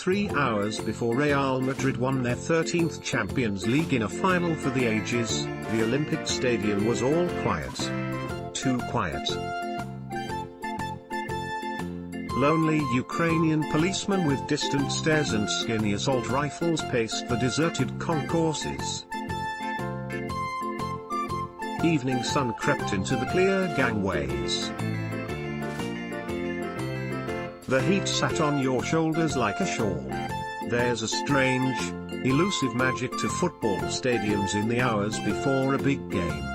3 hours before Real Madrid won their 13th Champions League in a final for the ages, the Olympic Stadium was all quiet. Too quiet. Lonely Ukrainian policemen with distant stares and skinny assault rifles paced the deserted concourses. Evening sun crept into the clear gangways. The heat sat on your shoulders like a shawl. There's a strange, elusive magic to football stadiums in the hours before a big game.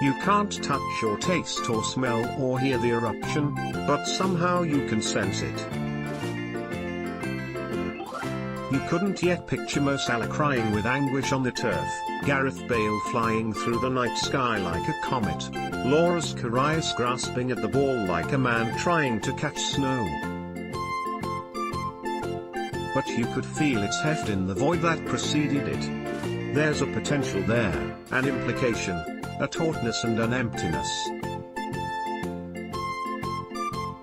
You can't touch or taste or smell or hear the eruption, but somehow you can sense it. You couldn't yet picture Mo Salah crying with anguish on the turf, Gareth Bale flying through the night sky like a comet, Loris Karius grasping at the ball like a man trying to catch snow. But you could feel its heft in the void that preceded it. There's a potential there, an implication, a tautness and an emptiness.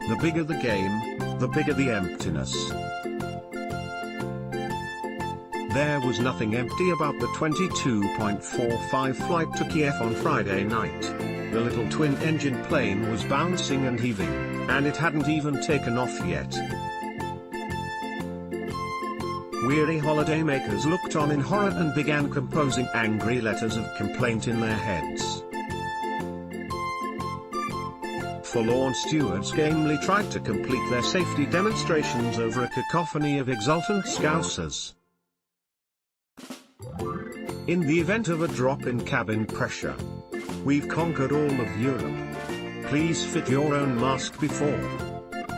The bigger the game, the bigger the emptiness. There was nothing empty about the 22.45 flight to Kiev on Friday night. The little twin-engine plane was bouncing and heaving, and it hadn't even taken off yet. Weary holidaymakers looked on in horror and began composing angry letters of complaint in their heads. Forlorn stewards gamely tried to complete their safety demonstrations over a cacophony of exultant Scousers. In the event of a drop in cabin pressure, we've conquered all of Europe. Please fit your own mask before.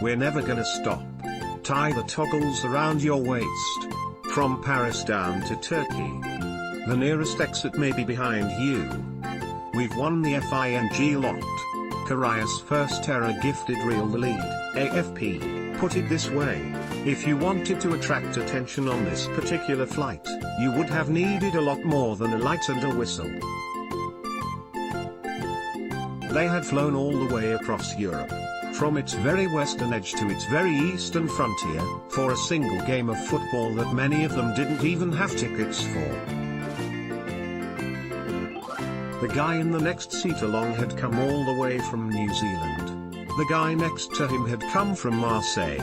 We're never gonna stop. Tie the toggles around your waist. From Paris down to Turkey. The nearest exit may be behind you. We've won the FING lot. Karius' first error gifted Real the lead. AFP put it this way: if you wanted to attract attention on this particular flight, you would have needed a lot more than a light and a whistle. They had flown all the way across Europe, from its very western edge to its very eastern frontier, for a single game of football that many of them didn't even have tickets for. The guy in the next seat along had come all the way from New Zealand. The guy next to him had come from Marseille.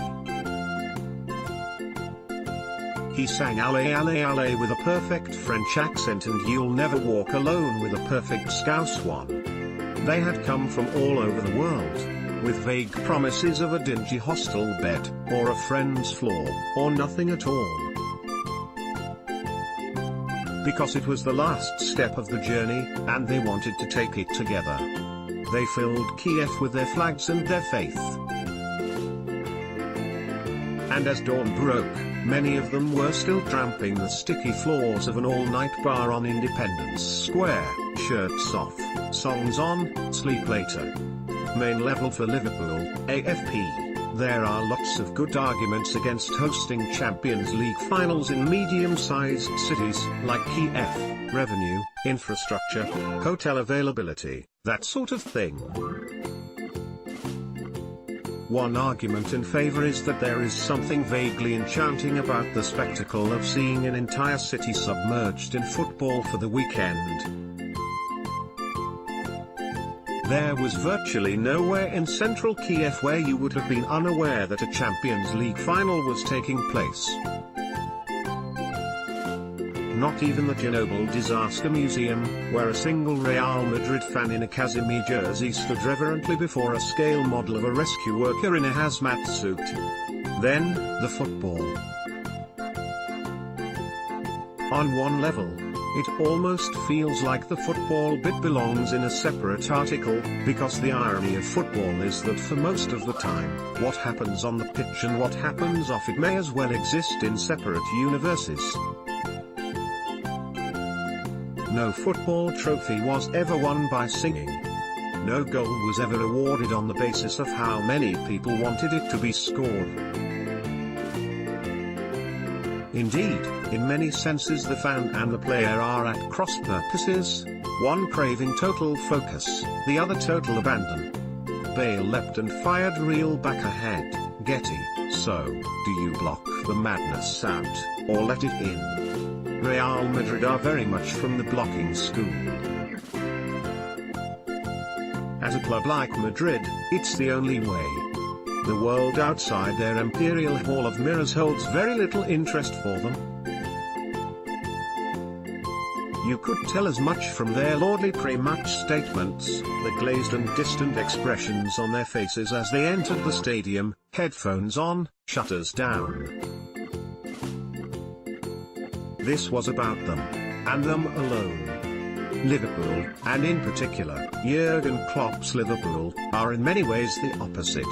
He sang Allez Allez Allez with a perfect French accent and You'll Never Walk Alone with a perfect Scouse one. They had come from all over the world, with vague promises of a dingy hostel bed, or a friend's floor, or nothing at all. Because it was the last step of the journey, and they wanted to take it together. They filled Kiev with their flags and their faith. And as dawn broke, many of them were still tramping the sticky floors of an all-night bar on Independence Square, shirts off, songs on, sleep later. Main level for Liverpool, AFP. There are lots of good arguments against hosting Champions League finals in medium-sized cities, like Kiev: revenue, infrastructure, hotel availability, that sort of thing. One argument in favor is that there is something vaguely enchanting about the spectacle of seeing an entire city submerged in football for the weekend. There was virtually nowhere in central Kiev where you would have been unaware that a Champions League final was taking place. Not even the Chernobyl Disaster Museum, where a single Real Madrid fan in a Casimir jersey stood reverently before a scale model of a rescue worker in a hazmat suit. Then, the football. On one level, it almost feels like the football bit belongs in a separate article, because the irony of football is that for most of the time, what happens on the pitch and what happens off it may as well exist in separate universes. No football trophy was ever won by singing. No goal was ever awarded on the basis of how many people wanted it to be scored. Indeed, in many senses the fan and the player are at cross purposes, one craving total focus, the other total abandon. Bale leapt and fired Real back ahead, Getty, so, do you block the madness out, or let it in? Real Madrid are very much from the blocking school. At a club like Madrid, it's the only way. The world outside their imperial hall of mirrors holds very little interest for them. You could tell as much from their lordly pre-match statements, the glazed and distant expressions on their faces as they entered the stadium, headphones on, shutters down. This was about them, and them alone. Liverpool, and in particular, Jurgen Klopp's Liverpool, are in many ways the opposite.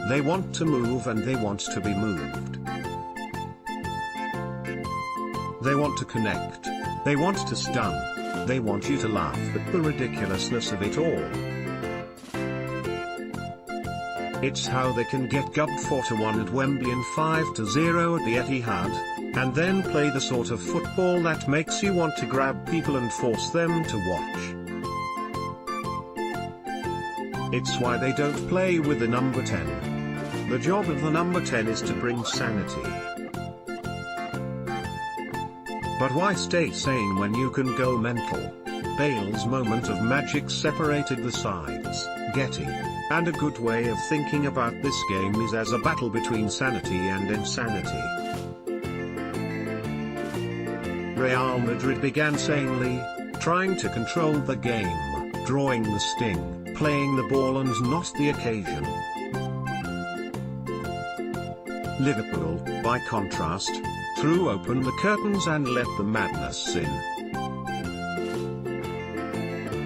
They want to move and they want to be moved. They want to connect. They want to stun. They want you to laugh at the ridiculousness of it all. It's how they can get gubbed 4-1 at Wembley and 5-0 at the Etihad, and then play the sort of football that makes you want to grab people and force them to watch. It's why they don't play with the number 10. The job of the number 10 is to bring sanity. But why stay sane when you can go mental? Bale's moment of magic separated the sides, Getty. And a good way of thinking about this game is as a battle between sanity and insanity. Real Madrid began sanely, trying to control the game, drawing the sting, playing the ball and not the occasion. Liverpool, by contrast, threw open the curtains and let the madness in.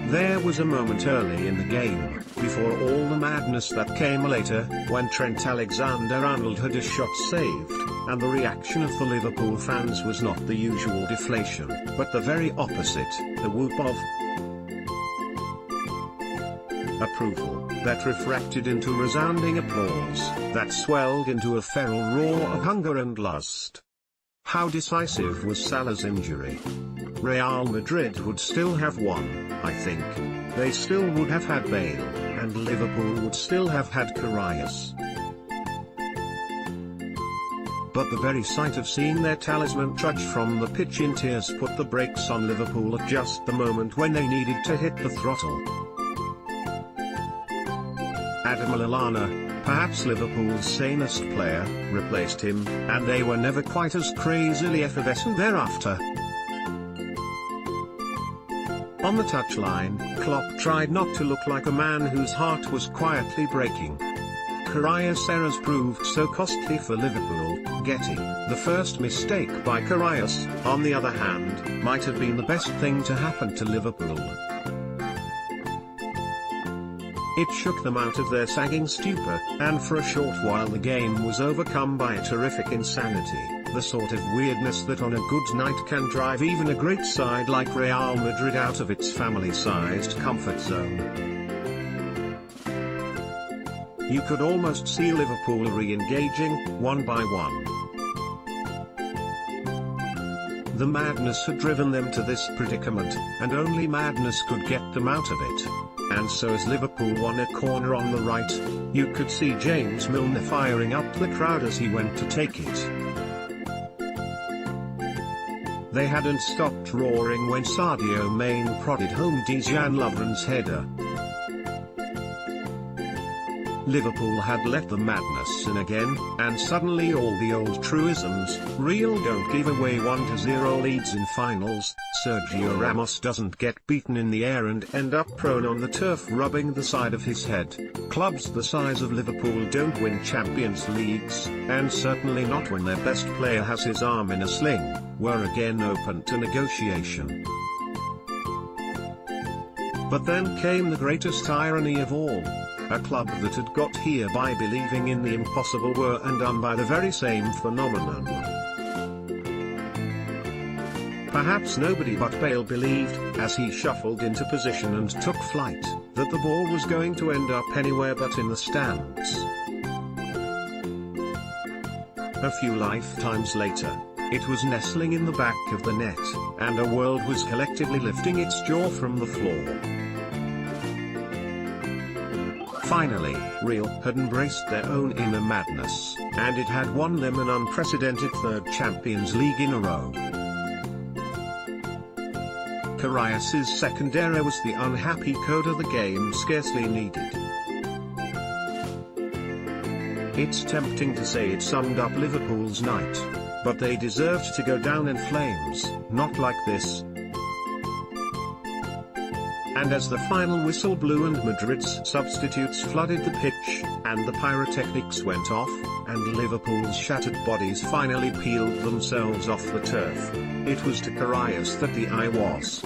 There was a moment early in the game, before all the madness that came later, when Trent Alexander-Arnold had a shot saved, and the reaction of the Liverpool fans was not the usual deflation, but the very opposite, the whoop of approval, that refracted into resounding applause, that swelled into a feral roar of hunger and lust. How decisive was Salah's injury? Real Madrid would still have won, I think. They still would have had Bale, and Liverpool would still have had Karius. But the very sight of seeing their talisman trudge from the pitch in tears put the brakes on Liverpool at just the moment when they needed to hit the throttle. Adam Lallana, perhaps Liverpool's sanest player, replaced him, and they were never quite as crazily effervescent thereafter. On the touchline, Klopp tried not to look like a man whose heart was quietly breaking. Karius errors proved so costly for Liverpool, Getty. The first mistake by Karius, on the other hand, might have been the best thing to happen to Liverpool. It shook them out of their sagging stupor, and for a short while the game was overcome by a terrific insanity, the sort of weirdness that on a good night can drive even a great side like Real Madrid out of its family-sized comfort zone. You could almost see Liverpool re-engaging, one by one. The madness had driven them to this predicament, and only madness could get them out of it. And so as Liverpool won a corner on the right, you could see James Milner firing up the crowd as he went to take it. They hadn't stopped roaring when Sadio Mane prodded home Dejan Lovren's header. Liverpool had let the madness in again, and suddenly all the old truisms, Real don't give away 1-0 leads in finals, Sergio Ramos doesn't get beaten in the air and end up prone on the turf rubbing the side of his head, clubs the size of Liverpool don't win Champions Leagues, and certainly not when their best player has his arm in a sling, were again open to negotiation. But then came the greatest irony of all. A club that had got here by believing in the impossible were undone by the very same phenomenon. Perhaps nobody but Bale believed, as he shuffled into position and took flight, that the ball was going to end up anywhere but in the stands. A few lifetimes later, it was nestling in the back of the net, and a world was collectively lifting its jaw from the floor. Finally, Real had embraced their own inner madness, and it had won them an unprecedented third Champions League in a row. Karius's second error was the unhappy coda the game scarcely needed. It's tempting to say it summed up Liverpool's night, but they deserved to go down in flames, not like this. And as the final whistle blew and Madrid's substitutes flooded the pitch, and the pyrotechnics went off, and Liverpool's shattered bodies finally peeled themselves off the turf, it was to Karius that the eye was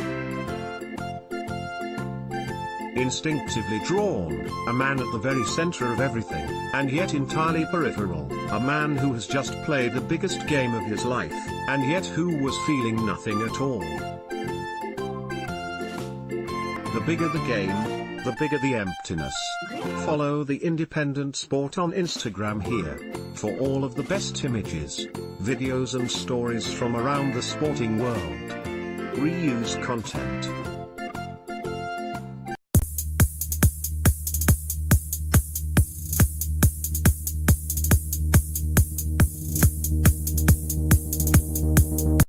instinctively drawn, a man at the very center of everything, and yet entirely peripheral, a man who has just played the biggest game of his life, and yet who was feeling nothing at all. The bigger the game, the bigger the emptiness. Follow the Independent Sport on Instagram here, for all of the best images, videos and stories from around the sporting world. Reuse content.